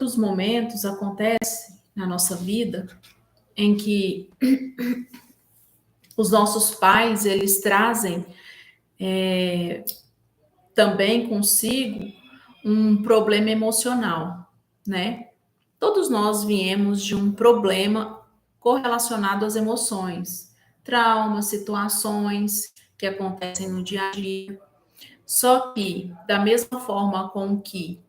Muitos momentos acontecem na nossa vida em que os nossos pais, eles trazem também consigo um problema emocional, né? Todos nós viemos de um problema correlacionado às emoções, traumas, situações que acontecem no dia a dia. Só que, da mesma forma com que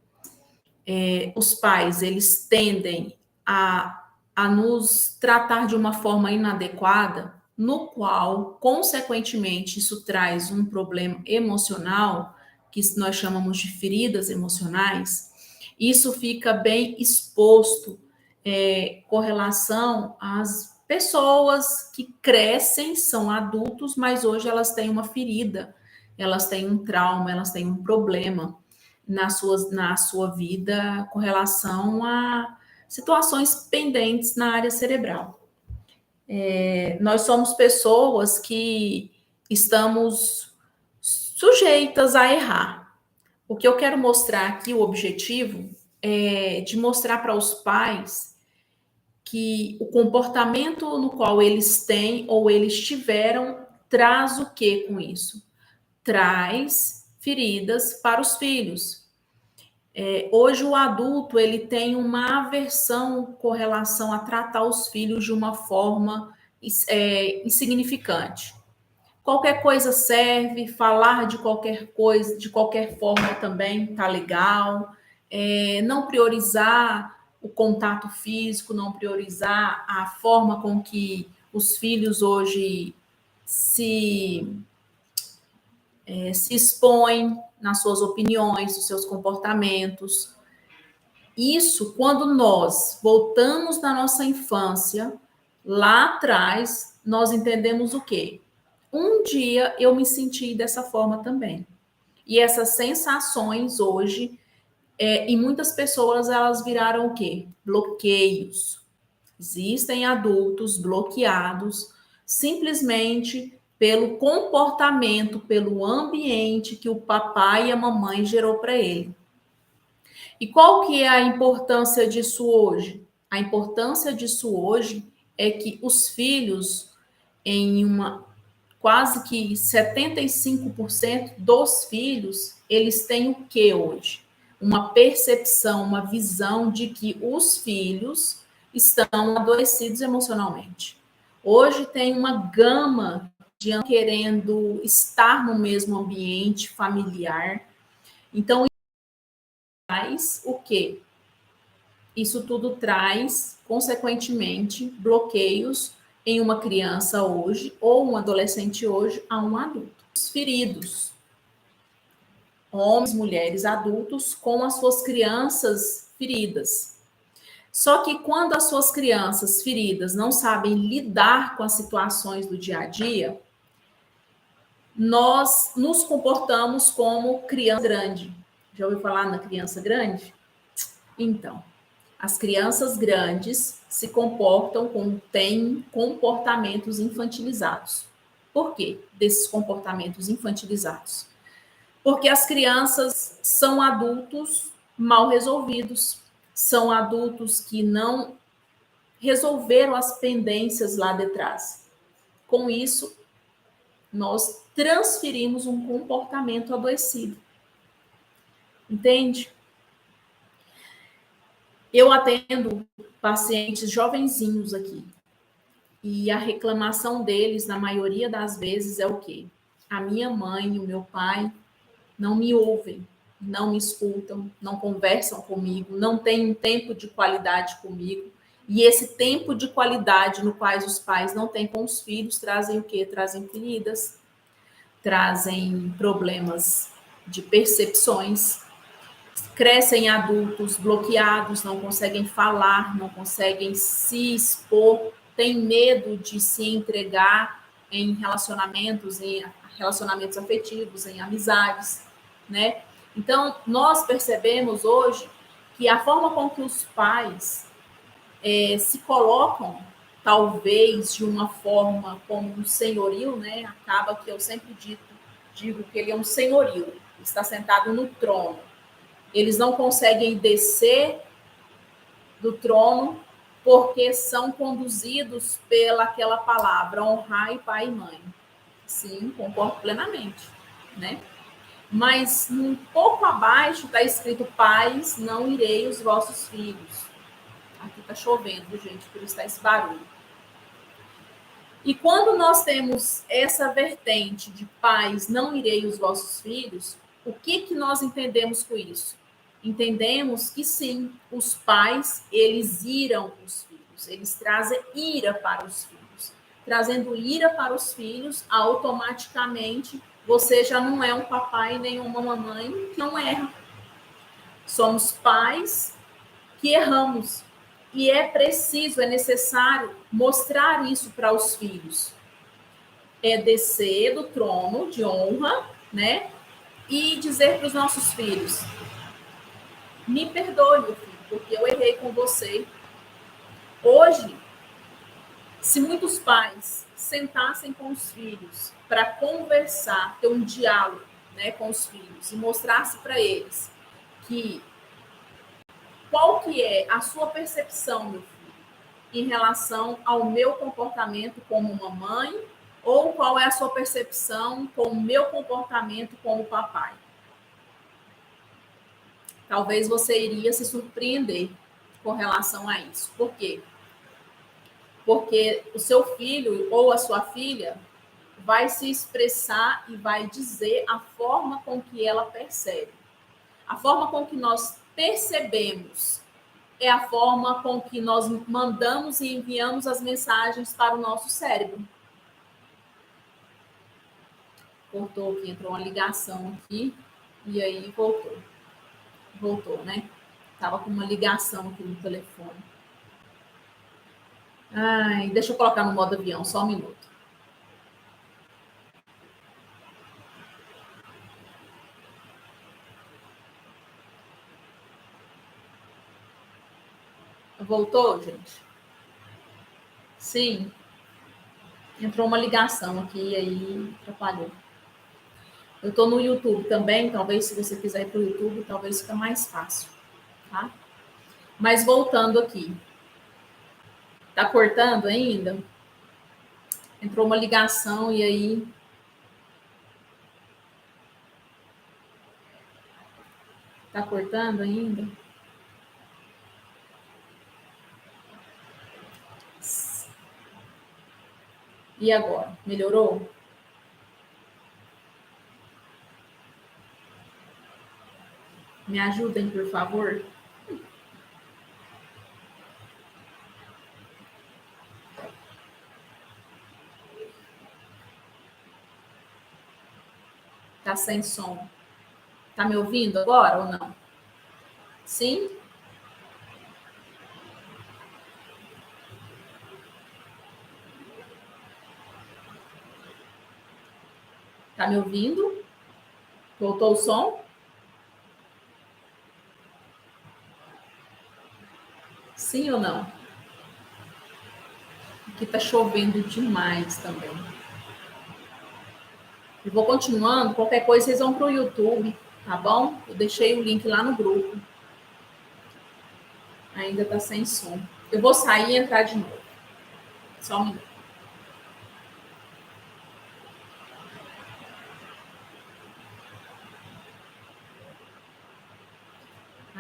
os pais, eles tendem a nos tratar de uma forma inadequada, no qual, consequentemente, isso traz um problema emocional, que nós chamamos de feridas emocionais, isso fica bem exposto com relação às pessoas que crescem, são adultos, mas hoje elas têm uma ferida, elas têm um trauma, elas têm um problema na sua vida com relação a situações pendentes na área cerebral. Nós somos pessoas que estamos sujeitas a errar. O que eu quero mostrar aqui, o objetivo, é de mostrar para os pais que o comportamento no qual eles têm ou eles tiveram traz o que com isso? Traz feridas para os filhos. Hoje o adulto ele tem uma aversão com relação a tratar os filhos de uma forma insignificante. Qualquer coisa serve, falar de qualquer coisa, de qualquer forma também tá legal. Não priorizar o contato físico, não priorizar a forma com que os filhos hoje se expõem nas suas opiniões, nos seus comportamentos. Isso, quando nós voltamos na nossa infância, lá atrás, nós entendemos o quê? Um dia eu me senti dessa forma também. E essas sensações hoje, em muitas pessoas, elas viraram o quê? Bloqueios. Existem adultos bloqueados simplesmente pelo comportamento, pelo ambiente que o papai e a mamãe gerou para ele. E qual que é a importância disso hoje? A importância disso hoje é que os filhos, quase que 75% dos filhos, eles têm o que hoje? Uma percepção, uma visão de que os filhos estão adoecidos emocionalmente. Hoje tem uma gama de querendo estar no mesmo ambiente familiar. Então, faz o quê? Isso tudo traz, consequentemente, bloqueios em uma criança hoje ou um adolescente hoje a um adulto. Os feridos, homens, mulheres, adultos, com as suas crianças feridas. Só que quando as suas crianças feridas não sabem lidar com as situações do dia a dia, nós nos comportamos como criança grande. Já ouviu falar na criança grande? Então, as crianças grandes se comportam como têm comportamentos infantilizados. Por quê desses comportamentos infantilizados? Porque as crianças são adultos mal resolvidos, são adultos que não resolveram as pendências lá de trás. Com isso, nós transferimos um comportamento adoecido. Entende? Eu atendo pacientes jovenzinhos aqui. E a reclamação deles, na maioria das vezes, é o quê? A minha mãe e o meu pai não me ouvem, não me escutam, não conversam comigo, não têm um tempo de qualidade comigo. E esse tempo de qualidade no qual os pais não têm com os filhos trazem o quê? Trazem feridas, trazem problemas de percepções, crescem adultos bloqueados, não conseguem falar, não conseguem se expor, têm medo de se entregar em relacionamentos afetivos, em amizades, né? Então, nós percebemos hoje que a forma com que os pais se colocam, talvez de uma forma como um senhorio, né? Acaba que eu sempre digo que ele é um senhorio, está sentado no trono. Eles não conseguem descer do trono, porque são conduzidos pelaquela palavra, honrai pai e mãe. Sim, concordo plenamente, né? Mas um pouco abaixo está escrito: pais, não irei os vossos filhos. Aqui está chovendo, gente, por isso está esse barulho. E quando nós temos essa vertente de pais, não irei os vossos filhos, o que nós entendemos com isso? Entendemos que sim, os pais, eles iram os filhos, eles trazem ira para os filhos. Trazendo ira para os filhos, automaticamente você já não é um papai nem uma mamãe que não erra. Somos pais que erramos. E é preciso, é necessário mostrar isso para os filhos. É descer do trono de honra, né? E dizer para os nossos filhos: me perdoe, meu filho, porque eu errei com você. Hoje, se muitos pais sentassem com os filhos para conversar, ter um diálogo, né, com os filhos e mostrasse para eles que qual que é a sua percepção, meu filho, em relação ao meu comportamento como mamãe, ou qual é a sua percepção com o meu comportamento como papai. Talvez você iria se surpreender com relação a isso. Por quê? Porque o seu filho ou a sua filha vai se expressar e vai dizer a forma com que ela percebe. A forma com que nós percebemos é a forma com que nós mandamos e enviamos as mensagens para o nosso cérebro. Cortou aqui, entrou uma ligação aqui e aí voltou. Voltou, né? Tava com uma ligação aqui no telefone. Ai, deixa eu colocar no modo avião, só um minuto. Voltou, gente? Sim. Entrou uma ligação aqui e aí atrapalhou. Eu estou no YouTube também, talvez se você quiser ir para o YouTube, talvez fica mais fácil, tá? Mas voltando aqui. Tá cortando ainda? Entrou uma ligação e aí... Tá cortando ainda? E agora? Melhorou? Me ajudem, por favor. Tá sem som. Tá me ouvindo agora ou não? Sim? Tá me ouvindo? Voltou o som? Sim ou não? Aqui tá chovendo demais também. E vou continuando. Qualquer coisa, vocês vão pro YouTube, tá bom? Eu deixei o link lá no grupo. Ainda tá sem som. Eu vou sair e entrar de novo. Só um minuto.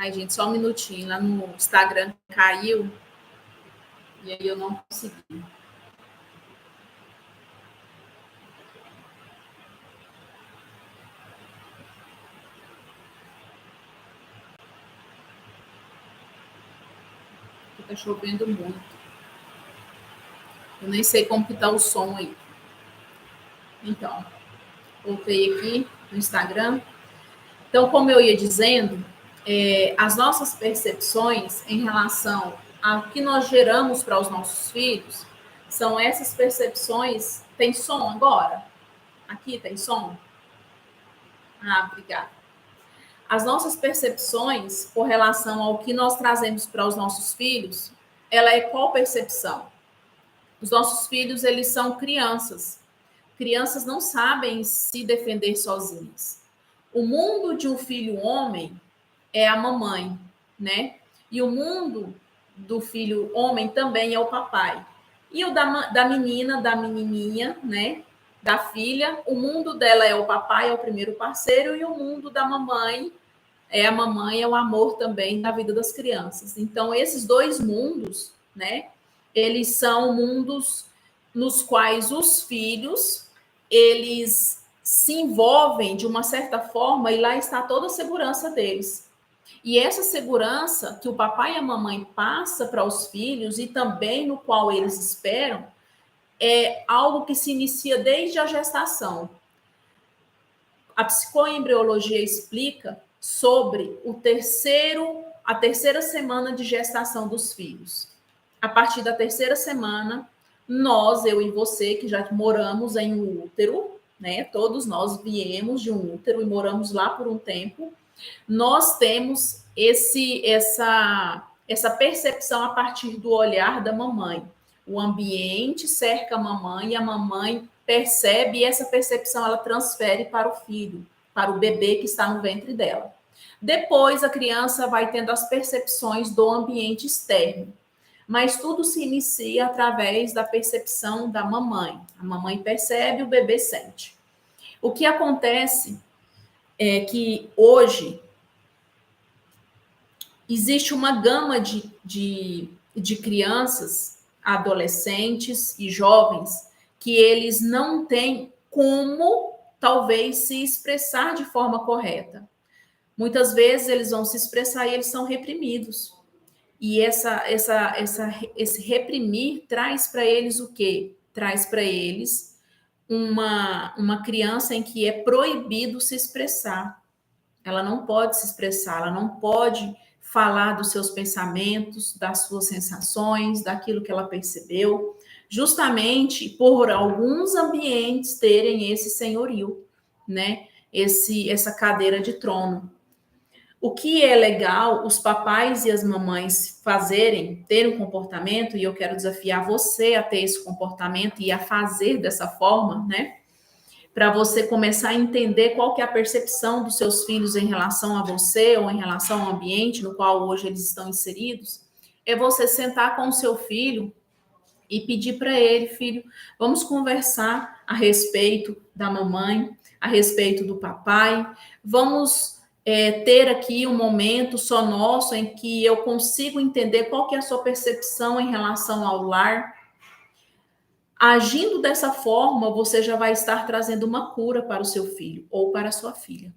Ai, gente, só um minutinho. Lá no Instagram caiu. E aí eu não consegui. Porque tá chovendo muito. Eu nem sei como que tá o som aí. Então, voltei aqui no Instagram. Então, como eu ia dizendo, as nossas percepções em relação ao que nós geramos para os nossos filhos são essas percepções. Tem som agora? Aqui tem som? Ah, obrigada. As nossas percepções com relação ao que nós trazemos para os nossos filhos, ela é qual percepção? Os nossos filhos, eles são crianças. Crianças não sabem se defender sozinhas. O mundo de um filho homem é a mamãe, né? E o mundo do filho homem também é o papai. E o da menina, da menininha, né? Da filha, o mundo dela é o papai, é o primeiro parceiro, e o mundo da mamãe é a mamãe, é o amor também da vida das crianças. Então, esses dois mundos, né? Eles são mundos nos quais os filhos, eles se envolvem de uma certa forma e lá está toda a segurança deles. E essa segurança que o papai e a mamãe passa para os filhos e também no qual eles esperam é algo que se inicia desde a gestação. A psicoembriologia explica sobre a terceira semana de gestação dos filhos. A partir da terceira semana, nós, eu e você, que já moramos em um útero, né? Todos nós viemos de um útero e moramos lá por um tempo. Nós temos essa percepção a partir do olhar da mamãe. O ambiente cerca a mamãe e a mamãe percebe e essa percepção ela transfere para o filho, para o bebê que está no ventre dela. Depois a criança vai tendo as percepções do ambiente externo, mas tudo se inicia através da percepção da mamãe. A mamãe percebe, o bebê sente. O que acontece é que hoje existe uma gama de crianças, adolescentes e jovens que eles não têm como, talvez, se expressar de forma correta. Muitas vezes eles vão se expressar e eles são reprimidos. E esse reprimir traz para eles o quê? Traz para eles uma criança em que é proibido se expressar. Ela não pode se expressar, ela não pode falar dos seus pensamentos, das suas sensações, daquilo que ela percebeu, justamente por alguns ambientes terem esse senhorio, né? Essa cadeira de trono. O que é legal os papais e as mamães fazerem, ter um comportamento, e eu quero desafiar você a ter esse comportamento e a fazer dessa forma, né? Para você começar a entender qual que é a percepção dos seus filhos em relação a você ou em relação ao ambiente no qual hoje eles estão inseridos, é você sentar com o seu filho e pedir para ele, filho, vamos conversar a respeito da mamãe, a respeito do papai, vamos ter aqui um momento só nosso em que eu consigo entender qual que é a sua percepção em relação ao lar. Agindo dessa forma, você já vai estar trazendo uma cura para o seu filho ou para a sua filha.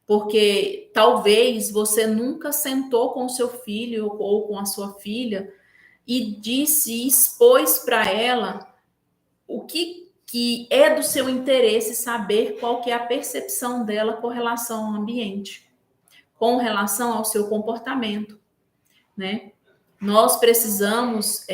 Porque talvez você nunca sentou com o seu filho ou com a sua filha e disse, expôs para ela o que é do seu interesse saber qual que é a percepção dela com relação ao ambiente, com relação ao seu comportamento, né? Nós precisamos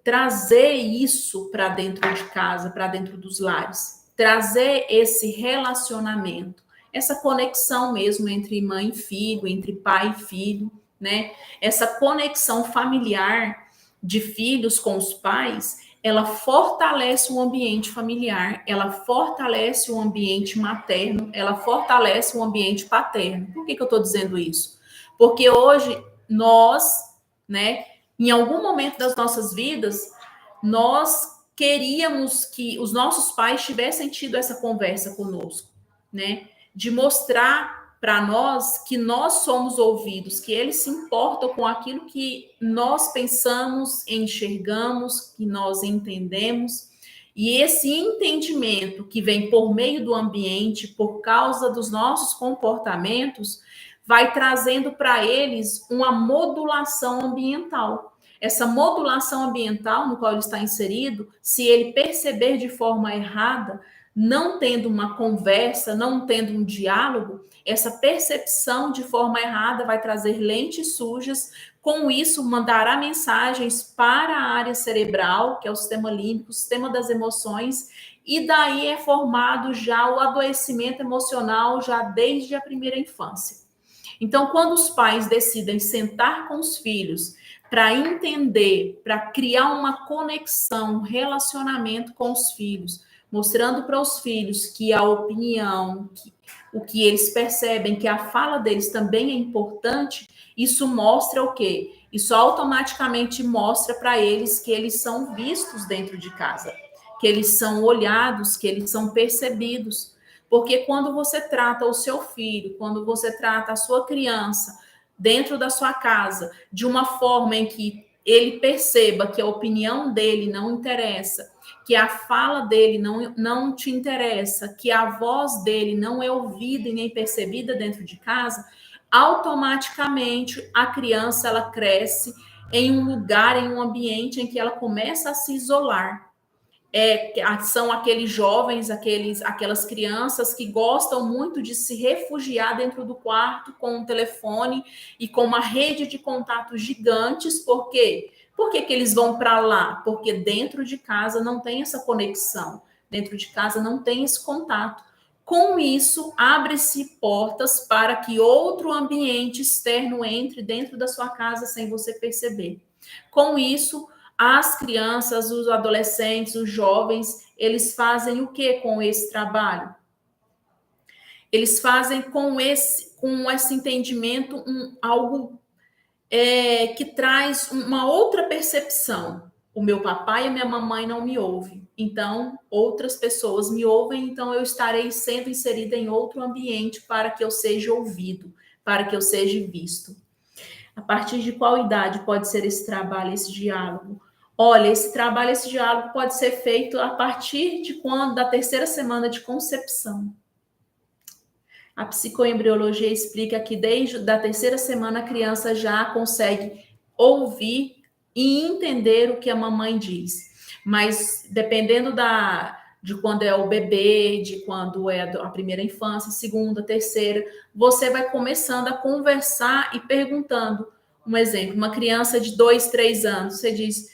trazer isso para dentro de casa, para dentro dos lares, trazer esse relacionamento, essa conexão mesmo entre mãe e filho, entre pai e filho, né? Essa conexão familiar de filhos com os pais, ela fortalece o ambiente familiar, ela fortalece o ambiente materno, ela fortalece o ambiente paterno. Por que eu estou dizendo isso? Porque hoje nós, né, em algum momento das nossas vidas, nós queríamos que os nossos pais tivessem tido essa conversa conosco, né? De mostrar para nós que nós somos ouvidos, que eles se importam com aquilo que nós pensamos, enxergamos, que nós entendemos. E esse entendimento que vem por meio do ambiente, por causa dos nossos comportamentos, vai trazendo para eles uma modulação ambiental. Essa modulação ambiental no qual ele está inserido, se ele perceber de forma errada, não tendo uma conversa, não tendo um diálogo, essa percepção de forma errada vai trazer lentes sujas, com isso mandará mensagens para a área cerebral, que é o sistema límbico, o sistema das emoções, e daí é formado já o adoecimento emocional já desde a primeira infância. Então, quando os pais decidem sentar com os filhos para entender, para criar uma conexão, um relacionamento com os filhos, mostrando para os filhos que a opinião, o que eles percebem, que a fala deles também é importante, isso mostra o quê? Isso automaticamente mostra para eles que eles são vistos dentro de casa, que eles são olhados, que eles são percebidos. Porque quando você trata o seu filho, quando você trata a sua criança dentro da sua casa de uma forma em que ele perceba que a opinião dele não interessa, que a fala dele não te interessa, que a voz dele não é ouvida e nem percebida dentro de casa, automaticamente a criança ela cresce em um lugar, em um ambiente em que ela começa a se isolar. São aqueles jovens, aquelas crianças que gostam muito de se refugiar dentro do quarto com um telefone e com uma rede de contatos gigantes. Por quê? Por que eles vão para lá? Porque dentro de casa não tem essa conexão, dentro de casa não tem esse contato. Com isso, abre-se portas para que outro ambiente externo entre dentro da sua casa sem você perceber. Com isso, as crianças, os adolescentes, os jovens, eles fazem o que com esse trabalho? Eles fazem com esse entendimento algo que traz uma outra percepção. O meu papai e a minha mamãe não me ouvem, então outras pessoas me ouvem, então eu estarei sendo inserida em outro ambiente para que eu seja ouvido, para que eu seja visto. A partir de qual idade pode ser esse trabalho, esse diálogo? Olha, esse trabalho, esse diálogo pode ser feito a partir de quando? Da terceira semana de concepção. A psicoembriologia explica que desde a terceira semana a criança já consegue ouvir e entender o que a mamãe diz. Mas dependendo de quando é o bebê, de quando é a primeira infância, segunda, terceira, você vai começando a conversar e perguntando. Um exemplo, uma criança de 2, 3 anos, você diz,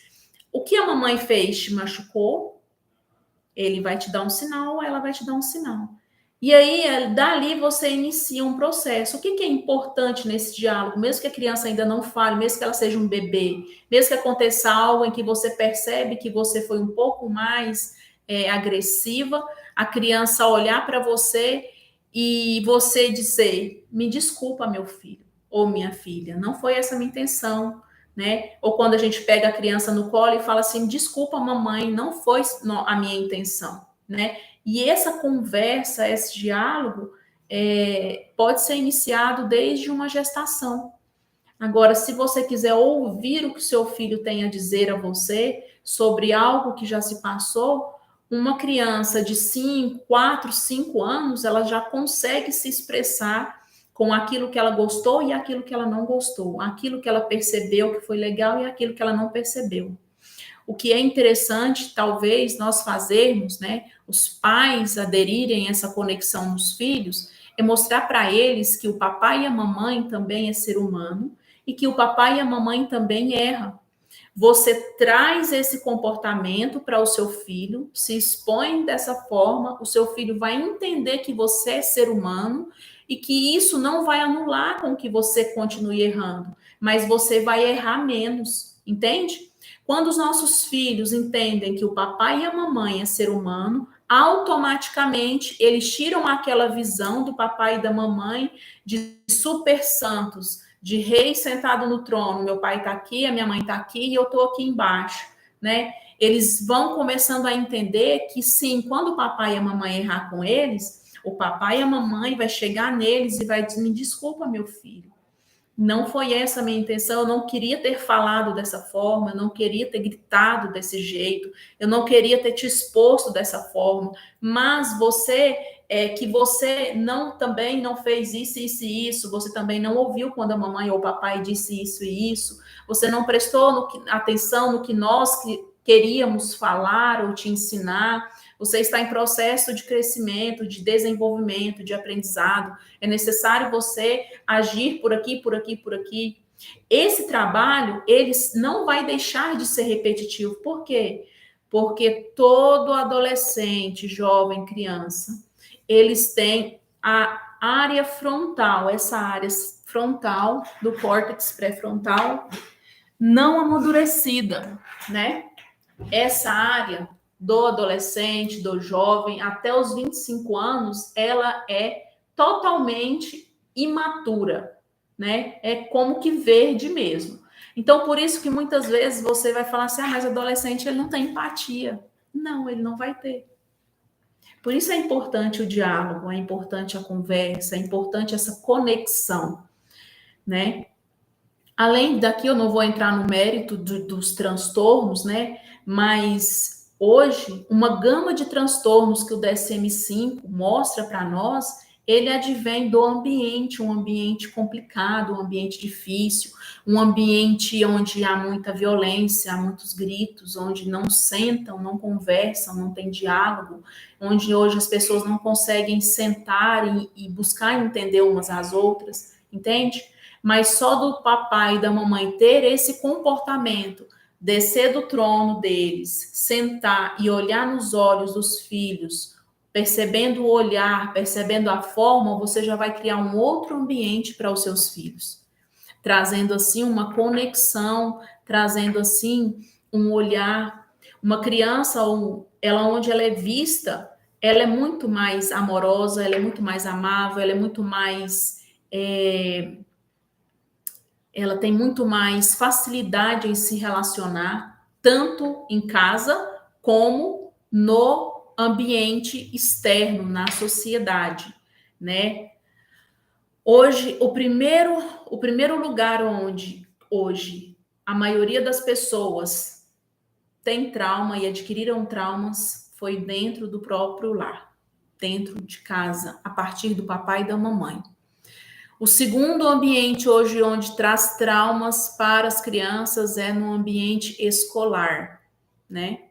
o que a mamãe fez? Te machucou? Ele vai te dar um sinal, ela vai te dar um sinal. E aí, dali você inicia um processo. O que é importante nesse diálogo? Mesmo que a criança ainda não fale, mesmo que ela seja um bebê, mesmo que aconteça algo em que você percebe que você foi um pouco mais agressiva, a criança olhar para você e você dizer, me desculpa, meu filho ou minha filha, não foi essa a minha intenção, né? Ou quando a gente pega a criança no colo e fala assim, desculpa, mamãe, não foi a minha intenção, né? E essa conversa, esse diálogo, pode ser iniciado desde uma gestação. Agora, se você quiser ouvir o que seu filho tem a dizer a você sobre algo que já se passou, uma criança de 5, 4, 5 anos, ela já consegue se expressar com aquilo que ela gostou e aquilo que ela não gostou, aquilo que ela percebeu que foi legal e aquilo que ela não percebeu. O que é interessante, talvez, nós fazermos, né, os pais aderirem a essa conexão nos filhos, é mostrar para eles que o papai e a mamãe também é ser humano e que o papai e a mamãe também erram. Você traz esse comportamento para o seu filho, se expõe dessa forma, o seu filho vai entender que você é ser humano e que isso não vai anular com que você continue errando, mas você vai errar menos, entende? Quando os nossos filhos entendem que o papai e a mamãe é ser humano, automaticamente eles tiram aquela visão do papai e da mamãe de super santos, de rei sentado no trono, meu pai está aqui, a minha mãe está aqui e eu estou aqui embaixo, né? Eles vão começando a entender que sim, quando o papai e a mamãe errar com eles, o papai e a mamãe vai chegar neles e vai dizer, me desculpa, meu filho, não foi essa a minha intenção, eu não queria ter falado dessa forma, eu não queria ter gritado desse jeito, eu não queria ter te exposto dessa forma, mas você não também não fez isso, isso e isso, você também não ouviu quando a mamãe ou o papai disse isso e isso, você não prestou atenção no que nós queríamos falar ou te ensinar, você está em processo de crescimento, de desenvolvimento, de aprendizado, é necessário você agir por aqui, por aqui, por aqui. Esse trabalho, ele não vai deixar de ser repetitivo. Por quê? Porque todo adolescente, jovem, criança, eles têm a área frontal, essa área frontal do córtex pré-frontal não amadurecida, né? Essa área do adolescente, do jovem, até os 25 anos, ela é totalmente imatura, né? É como que verde mesmo. Então, por isso que muitas vezes você vai falar assim, mas adolescente ele não tem empatia. Não, ele não vai ter. Por isso é importante o diálogo, é importante a conversa, é importante essa conexão, né? Além daqui, eu não vou entrar no mérito dos transtornos, né? Mas hoje, uma gama de transtornos que o DSM-5 mostra para nós, ele advém do ambiente, um ambiente complicado, um ambiente difícil, um ambiente onde há muita violência, há muitos gritos, onde não sentam, não conversam, não tem diálogo, onde hoje as pessoas não conseguem sentar e buscar entender umas às outras, entende? Mas só do papai e da mamãe ter esse comportamento, descer do trono deles, sentar e olhar nos olhos dos filhos, percebendo o olhar, percebendo a forma, você já vai criar um outro ambiente para os seus filhos, trazendo assim uma conexão, trazendo assim um olhar, uma criança, ela onde ela é vista, ela é muito mais amorosa, ela é muito mais amável, ela é muito mais ela tem muito mais facilidade em se relacionar, tanto em casa como no ambiente externo, na sociedade, né? Hoje, o primeiro lugar onde hoje a maioria das pessoas tem trauma e adquiriram traumas foi dentro do próprio lar, dentro de casa, a partir do papai e da mamãe. O segundo ambiente hoje onde traz traumas para as crianças é no ambiente escolar, né?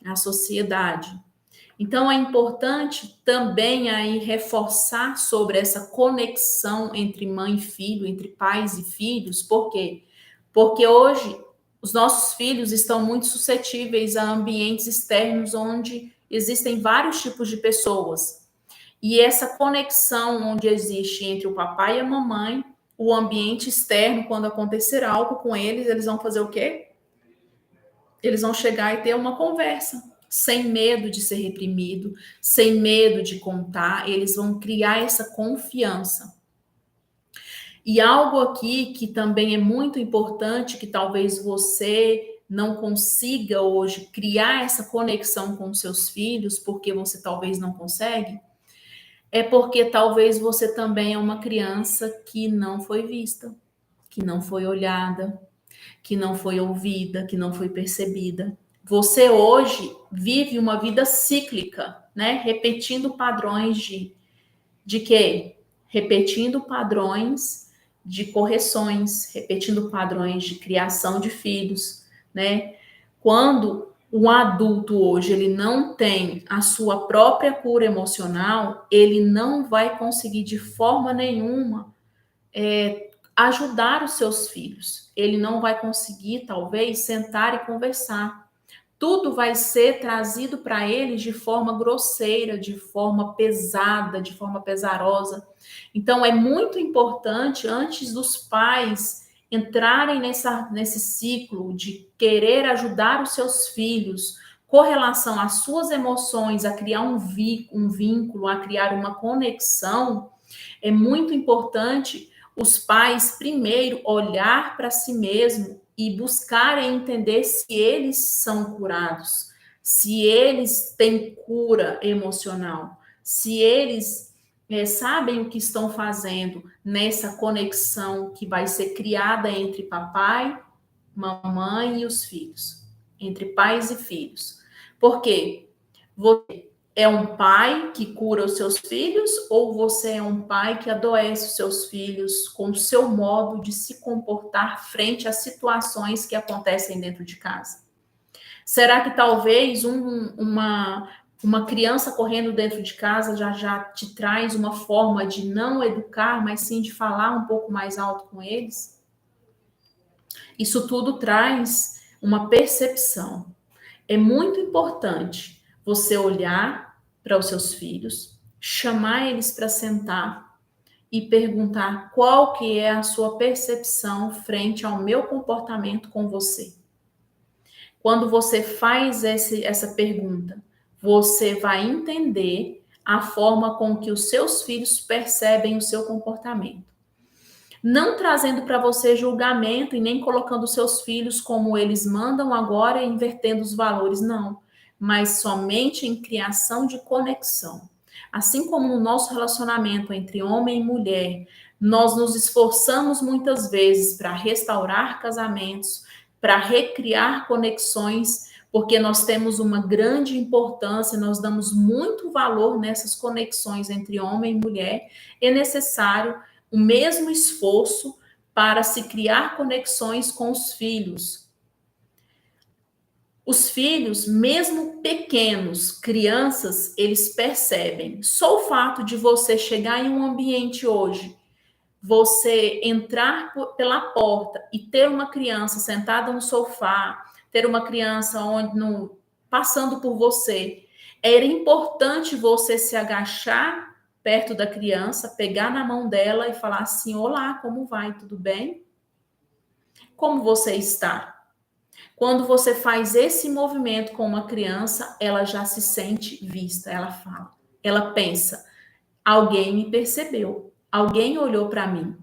A sociedade. Então é importante também aí reforçar sobre essa conexão entre mãe e filho, entre pais e filhos, por quê? Porque hoje os nossos filhos estão muito suscetíveis a ambientes externos onde existem vários tipos de pessoas. E essa conexão onde existe entre o papai e a mamãe, o ambiente externo, quando acontecer algo com eles, eles vão fazer o quê? Eles vão chegar e ter uma conversa, sem medo de ser reprimido, sem medo de contar, eles vão criar essa confiança. E algo aqui que também é muito importante, que talvez você não consiga hoje criar essa conexão com seus filhos, porque você talvez não consegue, é porque talvez você também é uma criança que não foi vista, que não foi olhada, que não foi ouvida, que não foi percebida. Você hoje vive uma vida cíclica, né? Repetindo padrões de quê? Repetindo padrões de correções, repetindo padrões de criação de filhos, né? Quando um adulto hoje ele não tem a sua própria cura emocional, ele não vai conseguir de forma nenhuma ajudar os seus filhos. Ele não vai conseguir, talvez, sentar e conversar. Tudo vai ser trazido para eles de forma grosseira, de forma pesada, de forma pesarosa. Então, é muito importante, antes dos pais entrarem nesse ciclo de querer ajudar os seus filhos com relação às suas emoções, a criar um vínculo, a criar uma conexão, é muito importante os pais primeiro olhar para si mesmo e buscarem entender se eles são curados, se eles têm cura emocional, se eles sabem o que estão fazendo nessa conexão que vai ser criada entre papai, mamãe e os filhos, entre pais e filhos. Por quê? Você é um pai que cura os seus filhos ou você é um pai que adoece os seus filhos com o seu modo de se comportar frente às situações que acontecem dentro de casa? Será que talvez uma criança correndo dentro de casa já te traz uma forma de não educar, mas sim de falar um pouco mais alto com eles? Isso tudo traz uma percepção. É muito importante você olhar para os seus filhos, chamar eles para sentar e perguntar qual que é a sua percepção frente ao meu comportamento com você. Quando você faz essa pergunta, você vai entender a forma com que os seus filhos percebem o seu comportamento. Não trazendo para você julgamento e nem colocando seus filhos como eles mandam agora e invertendo os valores, não. Mas somente em criação de conexão. Assim como no nosso relacionamento entre homem e mulher, nós nos esforçamos muitas vezes para restaurar casamentos, para recriar conexões, porque nós temos uma grande importância, nós damos muito valor nessas conexões entre homem e mulher, é necessário o mesmo esforço para se criar conexões com os filhos. Os filhos, mesmo pequenos, crianças, eles percebem. Só o fato de você chegar em um ambiente hoje, você entrar pela porta e ter uma criança sentada no sofá, ter uma criança passando por você, era importante você se agachar perto da criança, pegar na mão dela e falar assim: olá, como vai? Tudo bem? Como você está? Quando você faz esse movimento com uma criança, ela já se sente vista, ela fala, ela pensa: alguém me percebeu, alguém olhou para mim.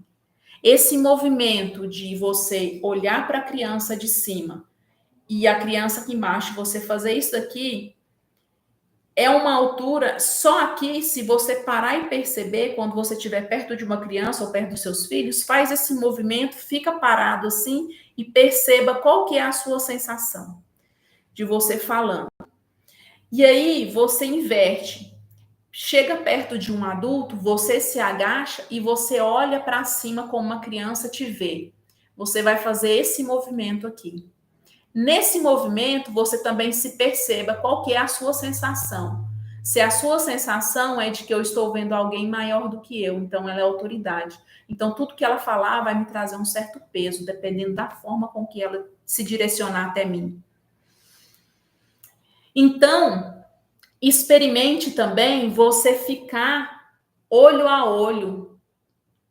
Esse movimento de você olhar para a criança de cima e a criança aqui embaixo, você fazer isso daqui, é uma altura, só aqui, se você parar e perceber, quando você estiver perto de uma criança ou perto dos seus filhos, faz esse movimento, fica parado assim e perceba qual que é a sua sensação de você falando. E aí você inverte. Chega perto de um adulto, você se agacha e você olha para cima como uma criança te vê. Você vai fazer esse movimento aqui. Nesse movimento, você também se perceba qual que é a sua sensação. Se a sua sensação é de que eu estou vendo alguém maior do que eu, então ela é autoridade. Então, tudo que ela falar vai me trazer um certo peso, dependendo da forma com que ela se direcionar até mim. Então, experimente também você ficar olho a olho.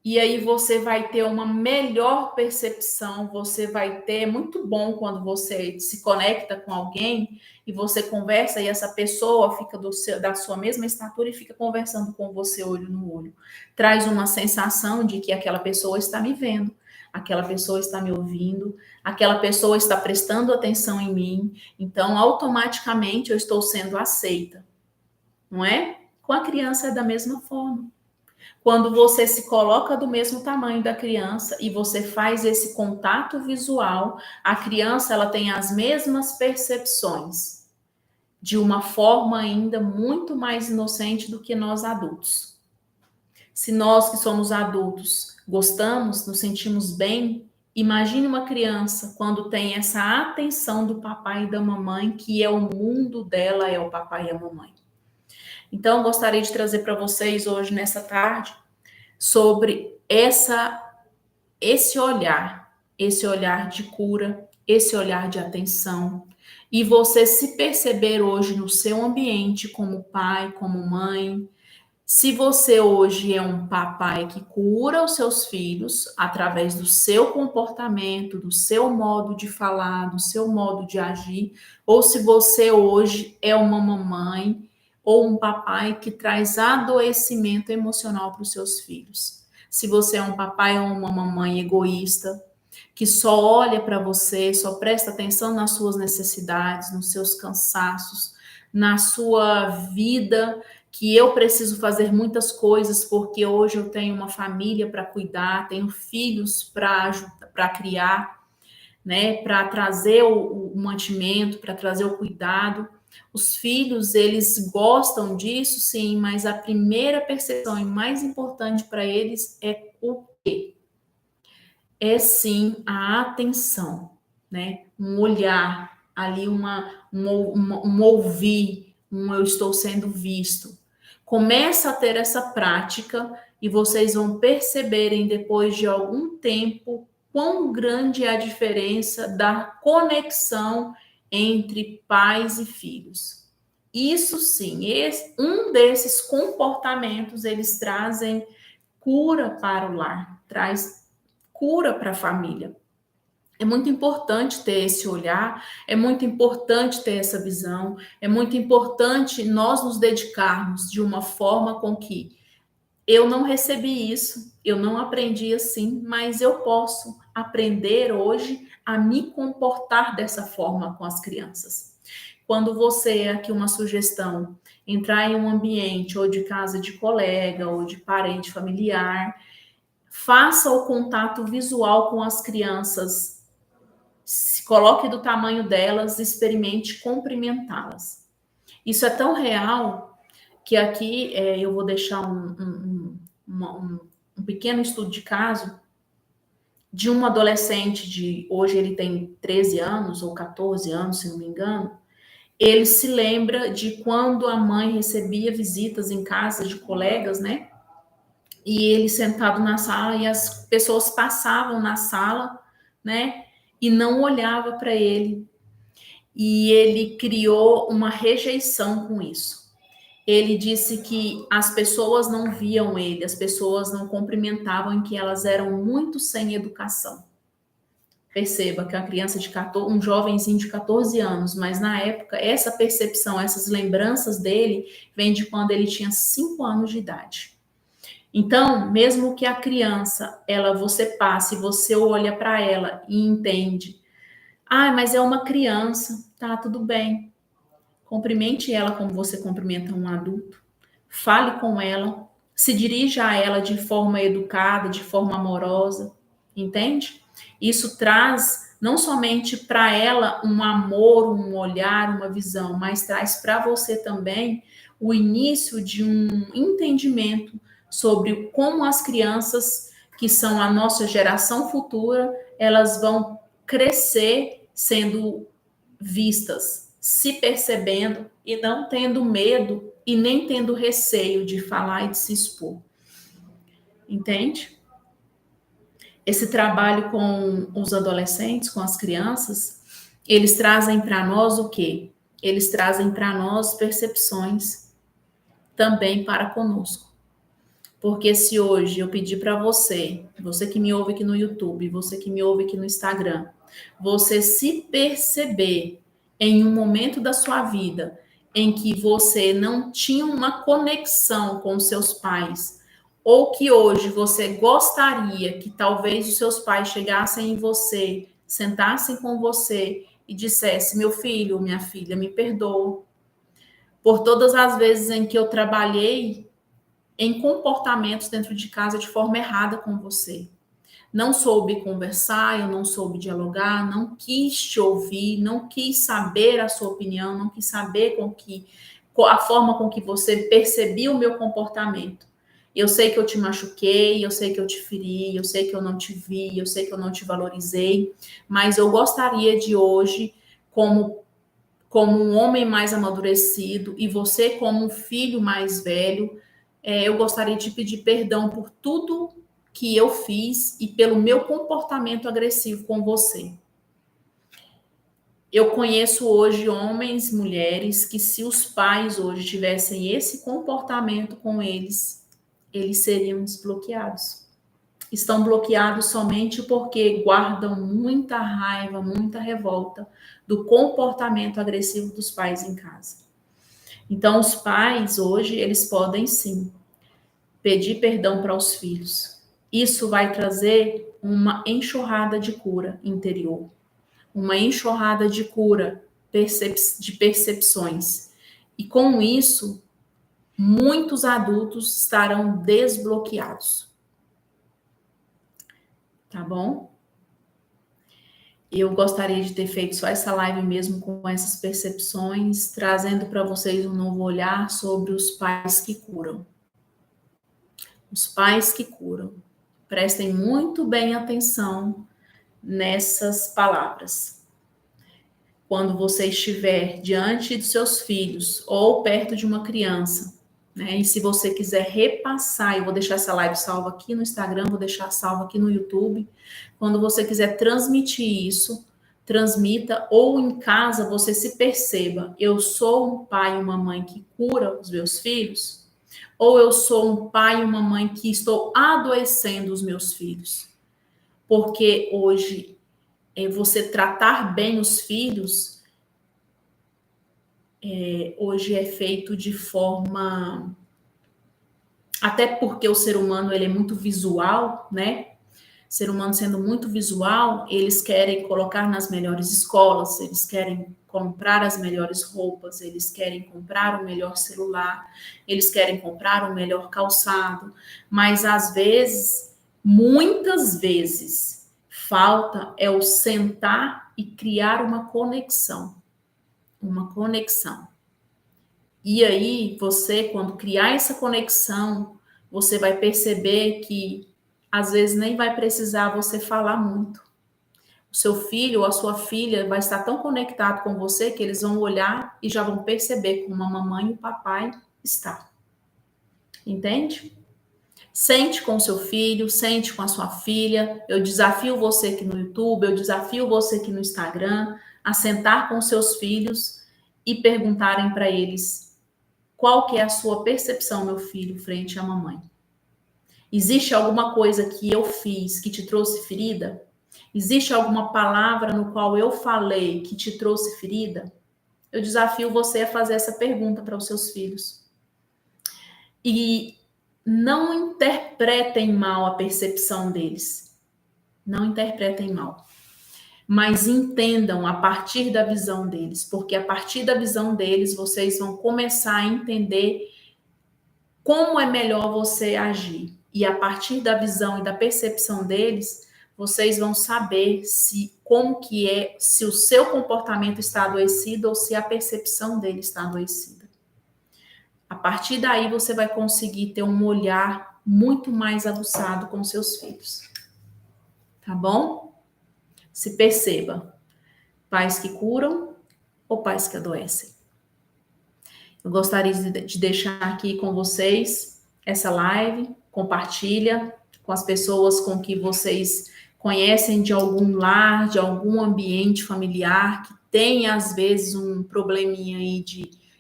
E aí você vai ter uma melhor percepção, você vai ter, é muito bom quando você se conecta com alguém e você conversa e essa pessoa fica da sua mesma estatura e fica conversando com você olho no olho. Traz uma sensação de que aquela pessoa está me vendo, aquela pessoa está me ouvindo, aquela pessoa está prestando atenção em mim, então automaticamente eu estou sendo aceita, não é? Com a criança é da mesma forma. Quando você se coloca do mesmo tamanho da criança e você faz esse contato visual, a criança ela tem as mesmas percepções, de uma forma ainda muito mais inocente do que nós adultos. Se nós que somos adultos gostamos, nos sentimos bem, imagine uma criança quando tem essa atenção do papai e da mamãe, que é o mundo dela, é o papai e a mamãe. Então, gostaria de trazer para vocês hoje, nessa tarde, sobre esse olhar de cura, esse olhar de atenção, e você se perceber hoje no seu ambiente como pai, como mãe. Se você hoje é um papai que cura os seus filhos através do seu comportamento, do seu modo de falar, do seu modo de agir, ou se você hoje é uma mamãe ou um papai que traz adoecimento emocional para os seus filhos. Se você é um papai ou uma mamãe egoísta, que só olha para você, só presta atenção nas suas necessidades, nos seus cansaços, na sua vida, que eu preciso fazer muitas coisas porque hoje eu tenho uma família para cuidar, tenho filhos para criar, né, para trazer o mantimento, para trazer o cuidado. Os filhos, eles gostam disso, sim, mas a primeira percepção e mais importante para eles é o quê? É sim a atenção, né? Um olhar, ali um ouvir, eu estou sendo visto. Começa a ter essa prática e vocês vão perceberem depois de algum tempo quão grande é a diferença da conexão entre pais e filhos. Isso sim, um desses comportamentos, eles trazem cura para o lar, traz cura para a família. É muito importante ter esse olhar, é muito importante ter essa visão, é muito importante nós nos dedicarmos de uma forma com que eu não recebi isso, eu não aprendi assim, mas eu posso aprender hoje a me comportar dessa forma com as crianças. Quando você, aqui uma sugestão, entrar em um ambiente ou de casa de colega ou de parente familiar, faça o contato visual com as crianças, se coloque do tamanho delas, experimente cumprimentá-las. Isso é tão real que aqui eu vou deixar um pequeno estudo de caso de um adolescente hoje ele tem 13 anos ou 14 anos, se não me engano. Ele se lembra de quando a mãe recebia visitas em casa de colegas, né? E ele sentado na sala e as pessoas passavam na sala, né? E não olhava para ele. E ele criou uma rejeição com isso. Ele disse que as pessoas não viam ele, as pessoas não cumprimentavam, que elas eram muito sem educação. Perceba que uma criança de 14, um jovenzinho de 14 anos, mas na época essa percepção, essas lembranças dele vem de quando ele tinha 5 anos de idade. Então, mesmo que a criança, você passe, você olha para ela e entende, mas é uma criança, tá, tudo bem. Cumprimente ela como você cumprimenta um adulto. Fale com ela, se dirija a ela de forma educada, de forma amorosa, entende? Isso traz não somente para ela um amor, um olhar, uma visão, mas traz para você também o início de um entendimento sobre como as crianças, que são a nossa geração futura, elas vão crescer sendo vistas, se percebendo e não tendo medo e nem tendo receio de falar e de se expor. Entende? Esse trabalho com os adolescentes, com as crianças, eles trazem para nós o quê? Eles trazem para nós percepções também para conosco. Porque se hoje eu pedir para você que me ouve aqui no YouTube, você que me ouve aqui no Instagram, você se perceber em um momento da sua vida em que você não tinha uma conexão com os seus pais, ou que hoje você gostaria que talvez os seus pais chegassem em você, sentassem com você e dissessem: meu filho, minha filha, me perdoa por todas as vezes em que eu trabalhei em comportamentos dentro de casa de forma errada com você. Não soube conversar, eu não soube dialogar, não quis te ouvir, não quis saber a sua opinião, não quis saber a forma com que você percebia o meu comportamento. Eu sei que eu te machuquei, eu sei que eu te feri, eu sei que eu não te vi, eu sei que eu não te valorizei, mas eu gostaria de hoje, como um homem mais amadurecido e você como um filho mais velho, eu gostaria de pedir perdão por tudo que eu fiz e pelo meu comportamento agressivo com você. Eu conheço hoje homens, mulheres, que se os pais hoje tivessem esse comportamento com eles seriam desbloqueados. Estão bloqueados somente porque guardam muita raiva, muita revolta do comportamento agressivo dos pais em casa. Então, os pais hoje, eles podem sim pedir perdão para os filhos. Isso vai trazer uma enxurrada de cura interior, uma enxurrada de cura de percepções. E com isso, muitos adultos estarão desbloqueados. Tá bom? Eu gostaria de ter feito só essa live mesmo com essas percepções, trazendo para vocês um novo olhar sobre os pais que curam. Os pais que curam. Prestem muito bem atenção nessas palavras. Quando você estiver diante dos seus filhos ou perto de uma criança, né? E se você quiser repassar, eu vou deixar essa live salva aqui no Instagram, vou deixar salva aqui no YouTube. Quando você quiser transmitir isso, transmita, ou em casa você se perceba: eu sou um pai e uma mãe que cura os meus filhos, ou eu sou um pai e uma mãe que estou adoecendo os meus filhos. Porque hoje, você tratar bem os filhos, hoje é feito de forma Até porque o ser humano ele é muito visual, né? Ser humano sendo muito visual, eles querem colocar nas melhores escolas, eles querem comprar as melhores roupas, eles querem comprar o melhor celular, eles querem comprar o melhor calçado, mas às vezes, muitas vezes, falta é o sentar e criar uma conexão, uma conexão. E aí, você, quando criar essa conexão, você vai perceber que às vezes nem vai precisar você falar muito. O seu filho ou a sua filha vai estar tão conectado com você que eles vão olhar e já vão perceber como a mamãe e o papai está. Entende? Sente com o seu filho, sente com a sua filha. Eu desafio você aqui no YouTube, eu desafio você aqui no Instagram a sentar com seus filhos e perguntarem para eles qual que é a sua percepção, meu filho, frente à mamãe. Existe alguma coisa que eu fiz que te trouxe ferida? Existe alguma palavra no qual eu falei que te trouxe ferida? Eu desafio você a fazer essa pergunta para os seus filhos. E não interpretem mal a percepção deles. Não interpretem mal. Mas entendam a partir da visão deles, porque a partir da visão deles vocês vão começar a entender como é melhor você agir. E a partir da visão e da percepção deles, vocês vão saber se como que é, se o seu comportamento está adoecido ou se a percepção dele está adoecida. A partir daí você vai conseguir ter um olhar muito mais aguçado com seus filhos. Tá bom? Se perceba, pais que curam ou pais que adoecem. Eu gostaria de deixar aqui com vocês essa live, compartilha com as pessoas com que vocês conhecem de algum lar, de algum ambiente familiar que tem às vezes um probleminha aí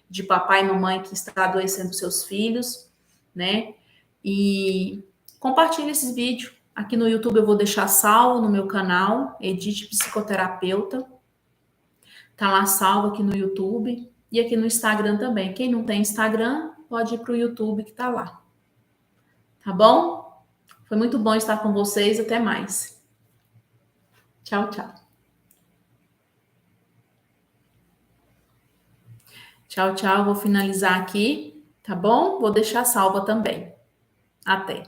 de papai e mamãe que está adoecendo seus filhos, né? E compartilhe esse vídeo. Aqui no YouTube eu vou deixar salvo no meu canal, Edith Psicoterapeuta. Tá lá salvo aqui no YouTube e aqui no Instagram também. Quem não tem Instagram, pode ir para o YouTube que tá lá. Tá bom? Foi muito bom estar com vocês. Até mais. Tchau, tchau. Tchau, tchau. Vou finalizar aqui, tá bom? Vou deixar salva também. Até.